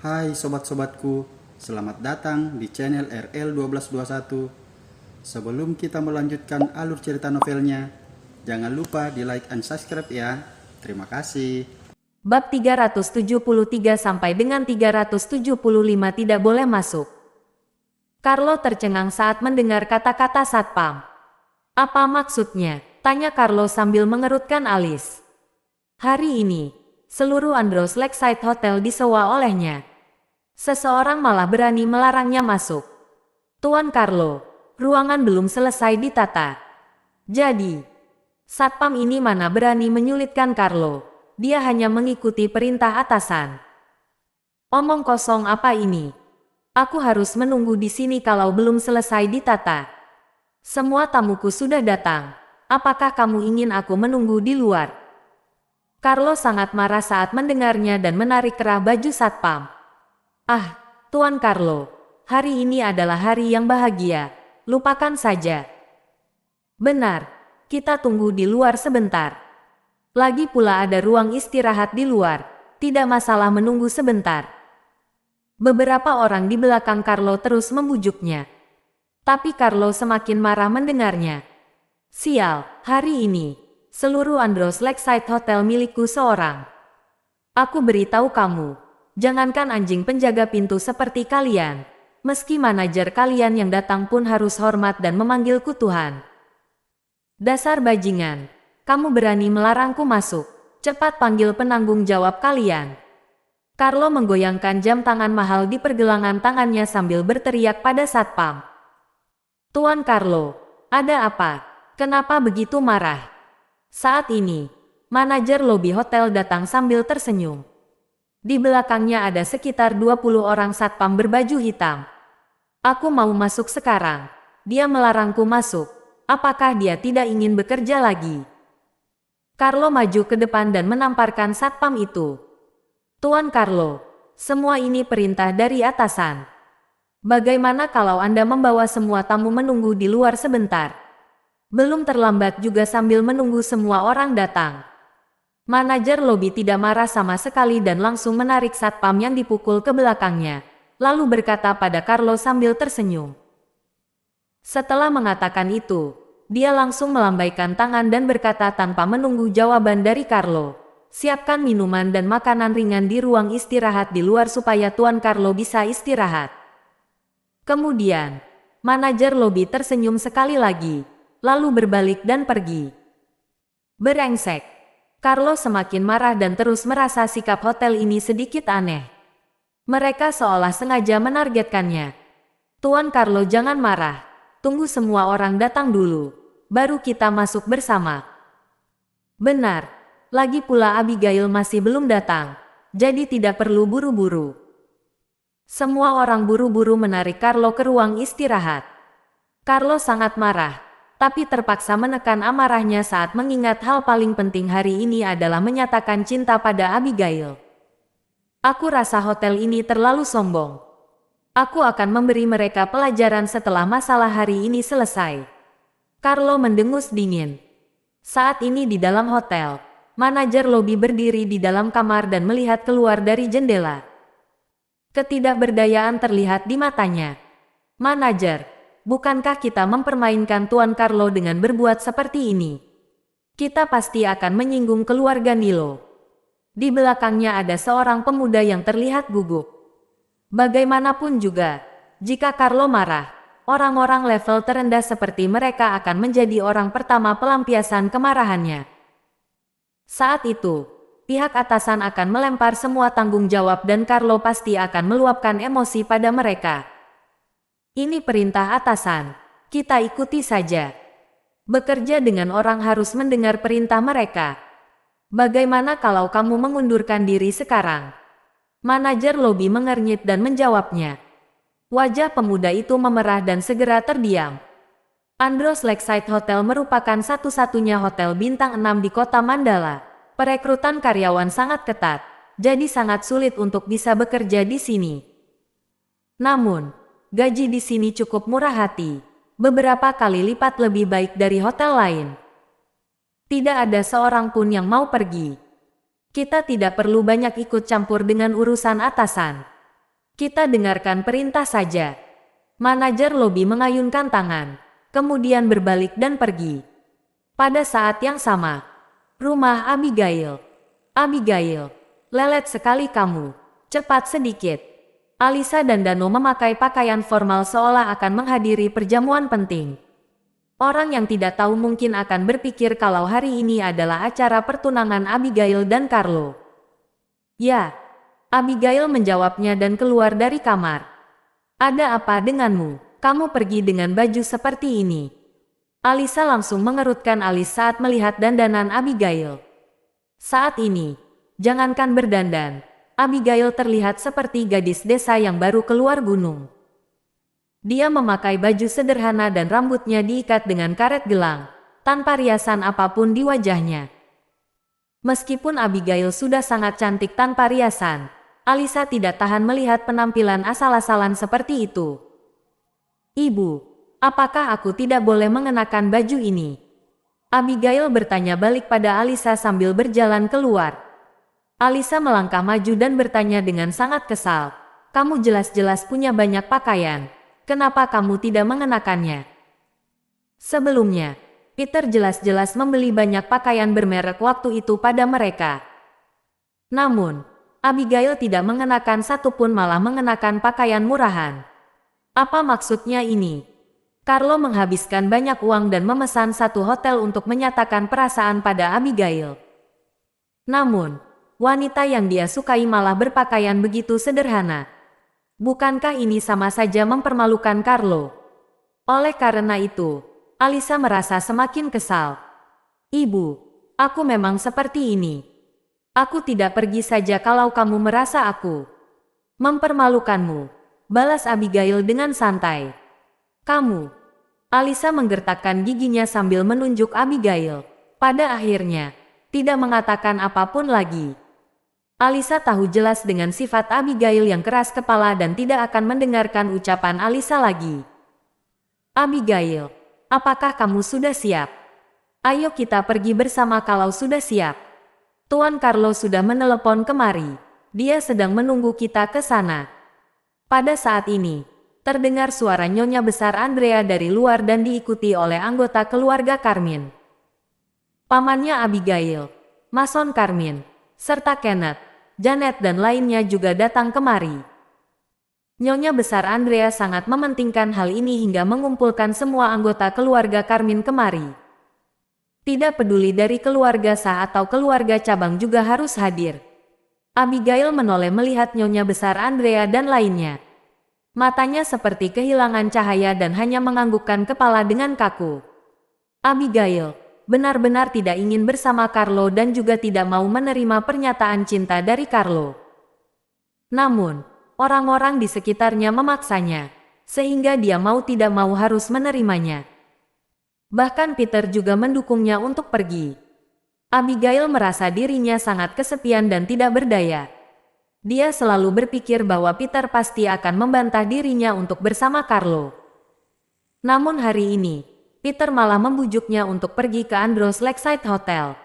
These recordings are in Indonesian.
Hai sobat-sobatku, selamat datang di channel RL1221. Sebelum kita melanjutkan alur cerita novelnya, jangan lupa di like and subscribe ya. Terima kasih. Bab 373 sampai dengan 375 tidak boleh masuk. Carlo tercengang saat mendengar kata-kata satpam. Apa maksudnya? Tanya Carlo sambil mengerutkan alis. Hari ini, seluruh Andros Lakeside Hotel disewa olehnya. Seseorang malah berani melarangnya masuk. Tuan Carlo, ruangan belum selesai ditata. Jadi, satpam ini mana berani menyulitkan Carlo. Dia hanya mengikuti perintah atasan. Omong kosong apa ini? Aku harus menunggu di sini kalau belum selesai ditata. Semua tamuku sudah datang. Apakah kamu ingin aku menunggu di luar? Carlo sangat marah saat mendengarnya dan menarik kerah baju satpam. Ah, Tuan Carlo, hari ini adalah hari yang bahagia. Lupakan saja. Benar, kita tunggu di luar sebentar. Lagi pula ada ruang istirahat di luar. Tidak masalah menunggu sebentar. Beberapa orang di belakang Carlo terus membujuknya. Tapi Carlo semakin marah mendengarnya. Sial, hari ini, seluruh Andros Lakeside Hotel milikku seorang. Aku beritahu kamu, jangankan anjing penjaga pintu seperti kalian. Meski manajer kalian yang datang pun harus hormat dan memanggilku Tuhan. Dasar bajingan, kamu berani melarangku masuk. Cepat panggil penanggung jawab kalian. Carlo menggoyangkan jam tangan mahal di pergelangan tangannya sambil berteriak pada satpam. Tuan Carlo, ada apa? Kenapa begitu marah? Saat ini, manajer lobi hotel datang sambil tersenyum. Di belakangnya ada sekitar 20 orang satpam berbaju hitam. Aku mau masuk sekarang. Dia melarangku masuk. Apakah dia tidak ingin bekerja lagi? Carlo maju ke depan dan menamparkan satpam itu. Tuan Carlo, semua ini perintah dari atasan. Bagaimana kalau Anda membawa semua tamu menunggu di luar sebentar? Belum terlambat juga sambil menunggu semua orang datang. Manajer lobi tidak marah sama sekali dan langsung menarik satpam yang dipukul ke belakangnya. Lalu berkata pada Carlo sambil tersenyum. Setelah mengatakan itu, dia langsung melambaikan tangan dan berkata tanpa menunggu jawaban dari Carlo. Siapkan minuman dan makanan ringan di ruang istirahat di luar supaya Tuan Carlo bisa istirahat. Kemudian, manajer lobi tersenyum sekali lagi. Lalu berbalik dan pergi. Berengsek. Carlo semakin marah dan terus merasa sikap hotel ini sedikit aneh. Mereka seolah sengaja menargetkannya. Tuan Carlo jangan marah. Tunggu semua orang datang dulu. Baru kita masuk bersama. Benar. Lagi pula Abigail masih belum datang. Jadi tidak perlu buru-buru. Semua orang buru-buru menarik Carlo ke ruang istirahat. Carlo sangat marah. Tapi terpaksa menekan amarahnya saat mengingat hal paling penting hari ini adalah menyatakan cinta pada Abigail. Aku rasa hotel ini terlalu sombong. Aku akan memberi mereka pelajaran setelah masalah hari ini selesai. Carlo mendengus dingin. Saat ini di dalam hotel, manajer lobi berdiri di dalam kamar dan melihat keluar dari jendela. Ketidakberdayaan terlihat di matanya. Manajer, bukankah kita mempermainkan Tuan Carlo dengan berbuat seperti ini? Kita pasti akan menyinggung keluarga Nilo. Di belakangnya ada seorang pemuda yang terlihat gugup. Bagaimanapun juga, jika Carlo marah, orang-orang level terendah seperti mereka akan menjadi orang pertama pelampiasan kemarahannya. Saat itu, pihak atasan akan melempar semua tanggung jawab dan Carlo pasti akan meluapkan emosi pada mereka. Ini perintah atasan, kita ikuti saja. Bekerja dengan orang harus mendengar perintah mereka. Bagaimana kalau kamu mengundurkan diri sekarang? Manajer lobi mengernyit dan menjawabnya. Wajah pemuda itu memerah dan segera terdiam. Andros Lakeside Hotel merupakan satu-satunya hotel bintang 6 di kota Mandala. Perekrutan karyawan sangat ketat, jadi sangat sulit untuk bisa bekerja di sini. Namun, gaji di sini cukup murah hati, beberapa kali lipat lebih baik dari hotel lain. Tidak ada seorang pun yang mau pergi. Kita tidak perlu banyak ikut campur dengan urusan atasan. Kita dengarkan perintah saja. Manajer lobi mengayunkan tangan, kemudian berbalik dan pergi. Pada saat yang sama, rumah Abigail. Abigail, lelet sekali kamu. Cepat sedikit. Alisa dan Dano memakai pakaian formal seolah akan menghadiri perjamuan penting. Orang yang tidak tahu mungkin akan berpikir kalau hari ini adalah acara pertunangan Abigail dan Carlo. Ya, Abigail menjawabnya dan keluar dari kamar. Ada apa denganmu? Kamu pergi dengan baju seperti ini. Alisa langsung mengerutkan alis saat melihat dandanan Abigail. Saat ini, jangankan berdandan, Abigail terlihat seperti gadis desa yang baru keluar gunung. Dia memakai baju sederhana dan rambutnya diikat dengan karet gelang, tanpa riasan apapun di wajahnya. Meskipun Abigail sudah sangat cantik tanpa riasan, Alisa tidak tahan melihat penampilan asal-asalan seperti itu. Ibu, apakah aku tidak boleh mengenakan baju ini? Abigail bertanya balik pada Alisa sambil berjalan keluar. Alisa melangkah maju dan bertanya dengan sangat kesal. Kamu jelas-jelas punya banyak pakaian. Kenapa kamu tidak mengenakannya? Sebelumnya, Peter jelas-jelas membeli banyak pakaian bermerek waktu itu pada mereka. Namun, Abigail tidak mengenakan satupun, malah mengenakan pakaian murahan. Apa maksudnya ini? Carlo menghabiskan banyak uang dan memesan satu hotel untuk menyatakan perasaan pada Abigail. Namun, wanita yang dia sukai malah berpakaian begitu sederhana. Bukankah ini sama saja mempermalukan Carlo? Oleh karena itu, Alisa merasa semakin kesal. Ibu, aku memang seperti ini. Aku tidak pergi saja kalau kamu merasa aku mempermalukanmu, balas Abigail dengan santai. Kamu. Alisa menggertakkan giginya sambil menunjuk Abigail. Pada akhirnya, tidak mengatakan apapun lagi. Alisa tahu jelas dengan sifat Abigail yang keras kepala dan tidak akan mendengarkan ucapan Alisa lagi. Abigail, apakah kamu sudah siap? Ayo kita pergi bersama kalau sudah siap. Tuan Carlo sudah menelepon kemari. Dia sedang menunggu kita ke sana. Pada saat ini, terdengar suara nyonya besar Andrea dari luar dan diikuti oleh anggota keluarga Carmine. Pamannya Abigail, Mason Carmine, serta Kenneth, Janet dan lainnya juga datang kemari. Nyonya besar Andrea sangat mementingkan hal ini hingga mengumpulkan semua anggota keluarga Carmine kemari. Tidak peduli dari keluarga sah atau keluarga cabang juga harus hadir. Abigail menoleh melihat nyonya besar Andrea dan lainnya. Matanya seperti kehilangan cahaya dan hanya menganggukkan kepala dengan kaku. Abigail benar-benar tidak ingin bersama Carlo dan juga tidak mau menerima pernyataan cinta dari Carlo. Namun, orang-orang di sekitarnya memaksanya, sehingga dia mau tidak mau harus menerimanya. Bahkan Peter juga mendukungnya untuk pergi. Abigail merasa dirinya sangat kesepian dan tidak berdaya. Dia selalu berpikir bahwa Peter pasti akan membantah dirinya untuk bersama Carlo. Namun hari ini, Peter malah membujuknya untuk pergi ke Andros Lakeside Hotel.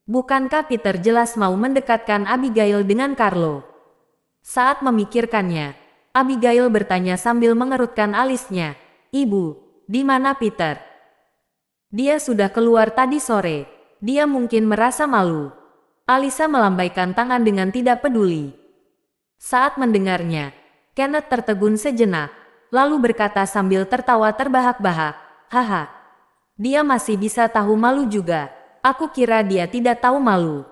Bukankah Peter jelas mau mendekatkan Abigail dengan Carlo? Saat memikirkannya, Abigail bertanya sambil mengerutkan alisnya. Ibu, di mana Peter? Dia sudah keluar tadi sore. Dia mungkin merasa malu. Alisa melambaikan tangan dengan tidak peduli. Saat mendengarnya, Kenneth tertegun sejenak, lalu berkata sambil tertawa terbahak-bahak. Haha, dia masih bisa tahu malu juga. Aku kira dia tidak tahu malu.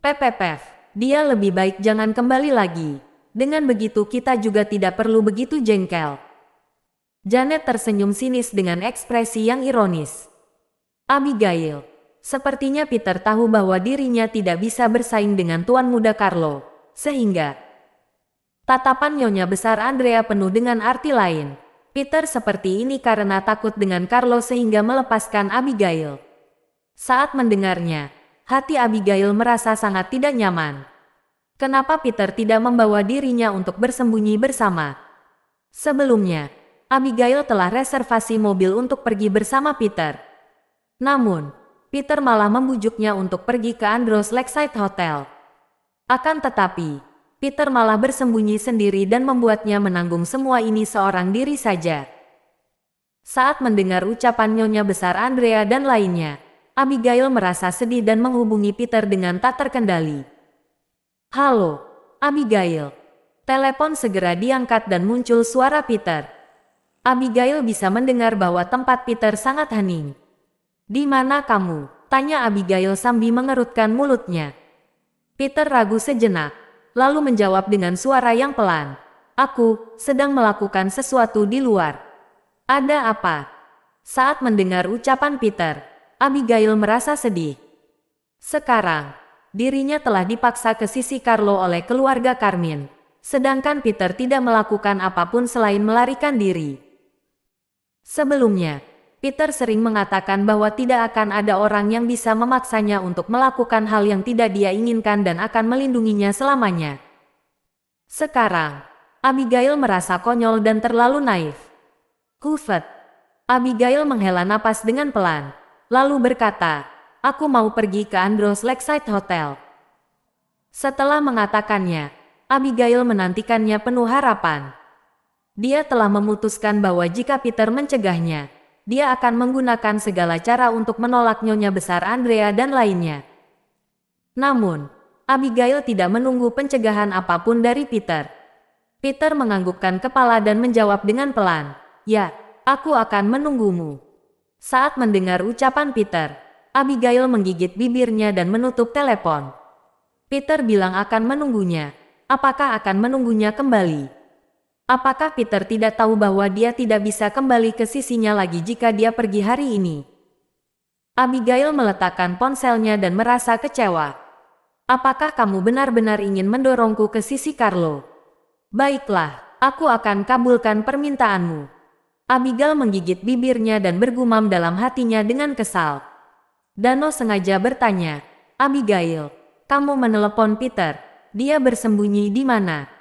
Pepepef, dia lebih baik jangan kembali lagi. Dengan begitu kita juga tidak perlu begitu jengkel. Janet tersenyum sinis dengan ekspresi yang ironis. Abigail, sepertinya Peter tahu bahwa dirinya tidak bisa bersaing dengan tuan muda Carlo, sehingga tatapan nyonya besar Andrea penuh dengan arti lain. Peter seperti ini karena takut dengan Carlo sehingga melepaskan Abigail. Saat mendengarnya, hati Abigail merasa sangat tidak nyaman. Kenapa Peter tidak membawa dirinya untuk bersembunyi bersama? Sebelumnya, Abigail telah reservasi mobil untuk pergi bersama Peter. Namun, Peter malah membujuknya untuk pergi ke Andros Lakeside Hotel. Akan tetapi, Peter malah bersembunyi sendiri dan membuatnya menanggung semua ini seorang diri saja. Saat mendengar ucapan Nyonya Besar Andrea dan lainnya, Abigail merasa sedih dan menghubungi Peter dengan tak terkendali. "Halo, Abigail." Telepon segera diangkat dan muncul suara Peter. Abigail bisa mendengar bahwa tempat Peter sangat hening. "Di mana kamu?" tanya Abigail sambil mengerutkan mulutnya. Peter ragu sejenak, lalu menjawab dengan suara yang pelan. "Aku sedang melakukan sesuatu di luar." "Ada apa?" Saat mendengar ucapan Peter, Abigail merasa sedih. Sekarang, dirinya telah dipaksa ke sisi Carlo oleh keluarga Carmine, sedangkan Peter tidak melakukan apapun selain melarikan diri. Sebelumnya, Peter sering mengatakan bahwa tidak akan ada orang yang bisa memaksanya untuk melakukan hal yang tidak dia inginkan dan akan melindunginya selamanya. Sekarang, Abigail merasa konyol dan terlalu naif. "Hufet." Abigail menghela napas dengan pelan, lalu berkata, "Aku mau pergi ke Andros Lakeside Hotel." Setelah mengatakannya, Abigail menantikannya penuh harapan. Dia telah memutuskan bahwa jika Peter mencegahnya, dia akan menggunakan segala cara untuk menolak Nyonya Besar Andrea dan lainnya. Namun, Abigail tidak menunggu pencegahan apapun dari Peter. Peter menganggukkan kepala dan menjawab dengan pelan, "Ya, aku akan menunggumu." Saat mendengar ucapan Peter, Abigail menggigit bibirnya dan menutup telepon. Peter bilang akan menunggunya. Apakah akan menunggunya kembali? Apakah Peter tidak tahu bahwa dia tidak bisa kembali ke sisinya lagi jika dia pergi hari ini? Abigail meletakkan ponselnya dan merasa kecewa. "Apakah kamu benar-benar ingin mendorongku ke sisi Carlo?" "Baiklah, aku akan kabulkan permintaanmu." Abigail menggigit bibirnya dan bergumam dalam hatinya dengan kesal. Dano sengaja bertanya, "Abigail, kamu menelepon Peter? Dia bersembunyi di mana?"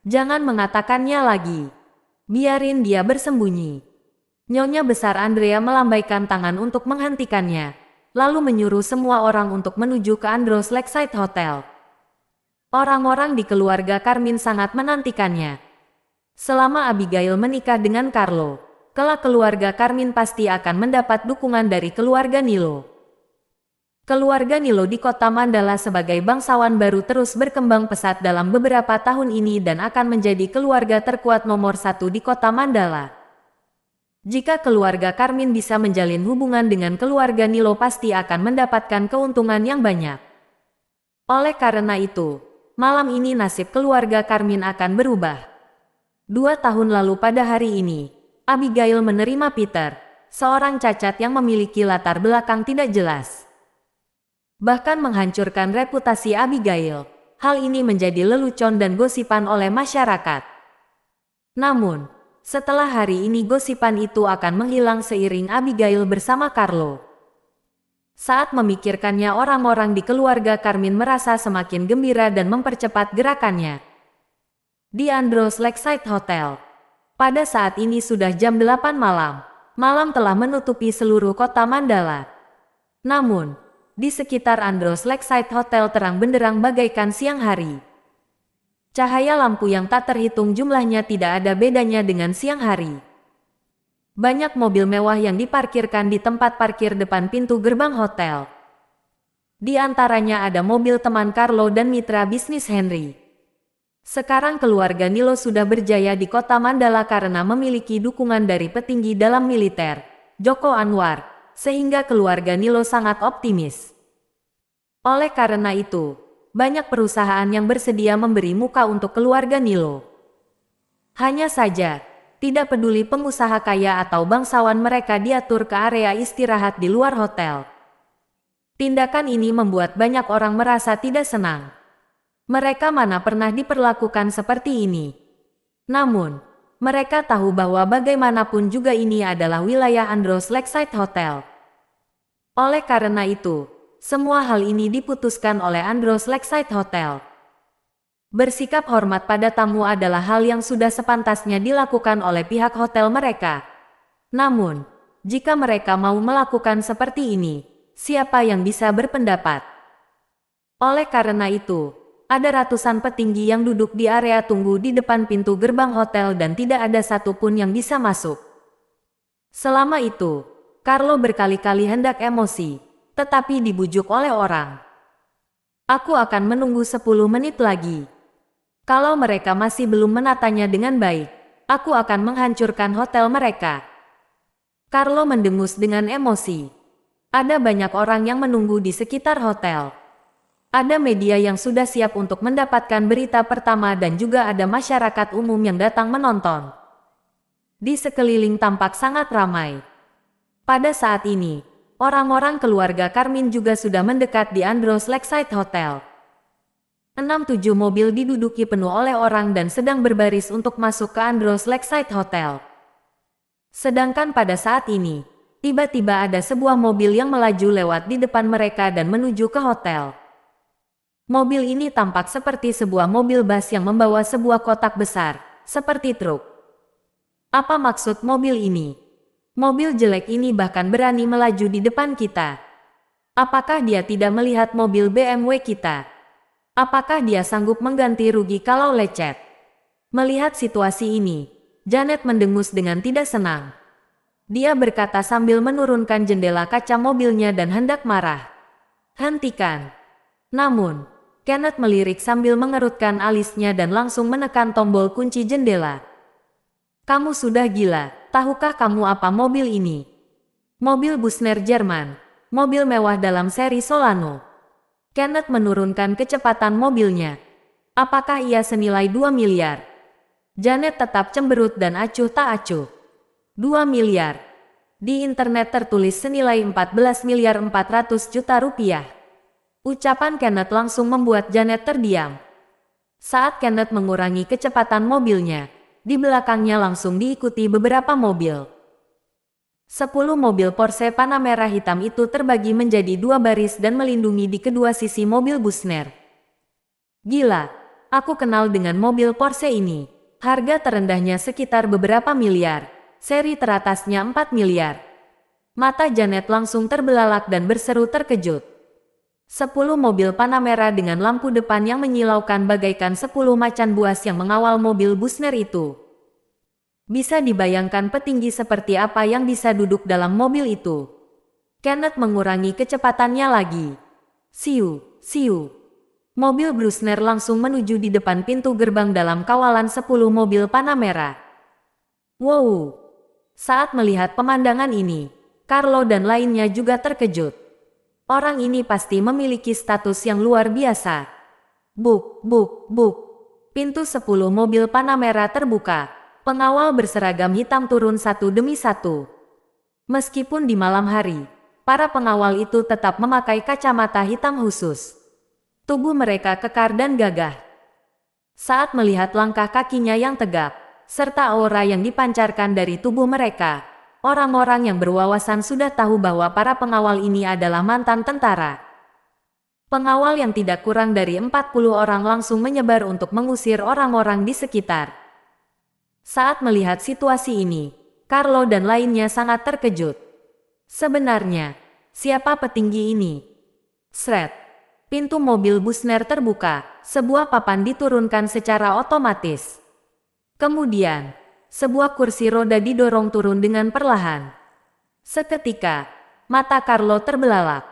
"Jangan mengatakannya lagi. Biarin dia bersembunyi." Nyonya Besar Andrea melambaikan tangan untuk menghentikannya, lalu menyuruh semua orang untuk menuju ke Andros Lakeside Hotel. Orang-orang di keluarga Carmine sangat menantikannya. Selama Abigail menikah dengan Carlo, kelak keluarga Carmine pasti akan mendapat dukungan dari keluarga Nilo. Keluarga Nilo di kota Mandala sebagai bangsawan baru terus berkembang pesat dalam beberapa tahun ini dan akan menjadi keluarga terkuat nomor 1 di kota Mandala. Jika keluarga Carmine bisa menjalin hubungan dengan keluarga Nilo pasti akan mendapatkan keuntungan yang banyak. Oleh karena itu, malam ini nasib keluarga Carmine akan berubah. 2 tahun lalu pada hari ini, Abigail menerima Peter, seorang cacat yang memiliki latar belakang tidak jelas. Bahkan menghancurkan reputasi Abigail. Hal ini menjadi lelucon dan gosipan oleh masyarakat. Namun, setelah hari ini gosipan itu akan menghilang seiring Abigail bersama Carlo. Saat memikirkannya, orang-orang di keluarga Carmine merasa semakin gembira dan mempercepat gerakannya. Di Andros Lakeside Hotel. Pada saat ini sudah jam 8 malam. Malam telah menutupi seluruh kota Mandala. Namun, di sekitar Andros Lakeside Hotel terang benderang bagaikan siang hari. Cahaya lampu yang tak terhitung jumlahnya tidak ada bedanya dengan siang hari. Banyak mobil mewah yang diparkirkan di tempat parkir depan pintu gerbang hotel. Di antaranya ada mobil teman Carlo dan mitra bisnis Henry. Sekarang keluarga Nilo sudah berjaya di kota Mandala karena memiliki dukungan dari petinggi dalam militer, Joko Anwar, sehingga keluarga Nilo sangat optimis. Oleh karena itu, banyak perusahaan yang bersedia memberi muka untuk keluarga Nilo. Hanya saja, tidak peduli pengusaha kaya atau bangsawan, mereka diatur ke area istirahat di luar hotel. Tindakan ini membuat banyak orang merasa tidak senang. Mereka mana pernah diperlakukan seperti ini. Namun, mereka tahu bahwa bagaimanapun juga ini adalah wilayah Andros Lakeside Hotel. Oleh karena itu, semua hal ini diputuskan oleh Andros Lakeside Hotel. Bersikap hormat pada tamu adalah hal yang sudah sepantasnya dilakukan oleh pihak hotel mereka. Namun, jika mereka mau melakukan seperti ini, siapa yang bisa berpendapat? Oleh karena itu, Ada ratusan petinggi yang duduk di area tunggu di depan pintu gerbang hotel dan tidak ada satupun yang bisa masuk. Selama itu, Carlo berkali-kali hendak emosi, tetapi dibujuk oleh orang. Aku akan menunggu 10 menit lagi. Kalau mereka masih belum menatanya dengan baik, aku akan menghancurkan hotel mereka. Carlo mendengus dengan emosi. Ada banyak orang yang menunggu di sekitar hotel. Ada media yang sudah siap untuk mendapatkan berita pertama dan juga ada masyarakat umum yang datang menonton. Di sekeliling tampak sangat ramai. Pada saat ini, orang-orang keluarga Carmine juga sudah mendekat di Andros Lakeside Hotel. 6-7 mobil diduduki penuh oleh orang dan sedang berbaris untuk masuk ke Andros Lakeside Hotel. Sedangkan pada saat ini, tiba-tiba ada sebuah mobil yang melaju lewat di depan mereka dan menuju ke hotel. Mobil ini tampak seperti sebuah mobil bus yang membawa sebuah kotak besar, seperti truk. Apa maksud mobil ini? Mobil jelek ini bahkan berani melaju di depan kita. Apakah dia tidak melihat mobil BMW kita? Apakah dia sanggup mengganti rugi kalau lecet? Melihat situasi ini, Janet mendengus dengan tidak senang. Dia berkata sambil menurunkan jendela kaca mobilnya dan hendak marah. Hentikan. Namun, Kenneth melirik sambil mengerutkan alisnya dan langsung menekan tombol kunci jendela. Kamu sudah gila, tahukah kamu apa mobil ini? Mobil Bussner Jerman, mobil mewah dalam seri Solano. Kenneth menurunkan kecepatan mobilnya. Apakah ia senilai 2 miliar? Janet tetap cemberut dan acuh tak acuh. 2 miliar. Di internet tertulis senilai 14 miliar 400 juta rupiah. Ucapan Kenneth langsung membuat Janet terdiam. Saat Kenneth mengurangi kecepatan mobilnya, di belakangnya langsung diikuti beberapa mobil. 10 mobil Porsche Panamera hitam itu terbagi menjadi 2 baris dan melindungi di kedua sisi mobil Bussner. Gila, aku kenal dengan mobil Porsche ini. Harga terendahnya sekitar beberapa miliar, seri teratasnya 4 miliar. Mata Janet langsung terbelalak dan berseru terkejut. 10 mobil Panamera dengan lampu depan yang menyilaukan bagaikan 10 macan buas yang mengawal mobil Bussner itu. Bisa dibayangkan petinggi seperti apa yang bisa duduk dalam mobil itu. Kenneth mengurangi kecepatannya lagi. Siu, siu. Mobil Bussner langsung menuju di depan pintu gerbang dalam kawalan 10 mobil Panamera. Wow! Saat melihat pemandangan ini, Carlo dan lainnya juga terkejut. Orang ini pasti memiliki status yang luar biasa. Buk, buk, buk. Pintu 10 mobil Panamera terbuka. Pengawal berseragam hitam turun satu demi satu. Meskipun di malam hari, para pengawal itu tetap memakai kacamata hitam khusus. Tubuh mereka kekar dan gagah. Saat melihat langkah kakinya yang tegap, serta aura yang dipancarkan dari tubuh mereka, orang-orang yang berwawasan sudah tahu bahwa para pengawal ini adalah mantan tentara. Pengawal yang tidak kurang dari 40 orang langsung menyebar untuk mengusir orang-orang di sekitar. Saat melihat situasi ini, Carlo dan lainnya sangat terkejut. Sebenarnya, siapa petinggi ini? Sret. Pintu mobil Bussner terbuka, sebuah papan diturunkan secara otomatis. Kemudian, sebuah kursi roda didorong turun dengan perlahan. Seketika, mata Carlo terbelalak.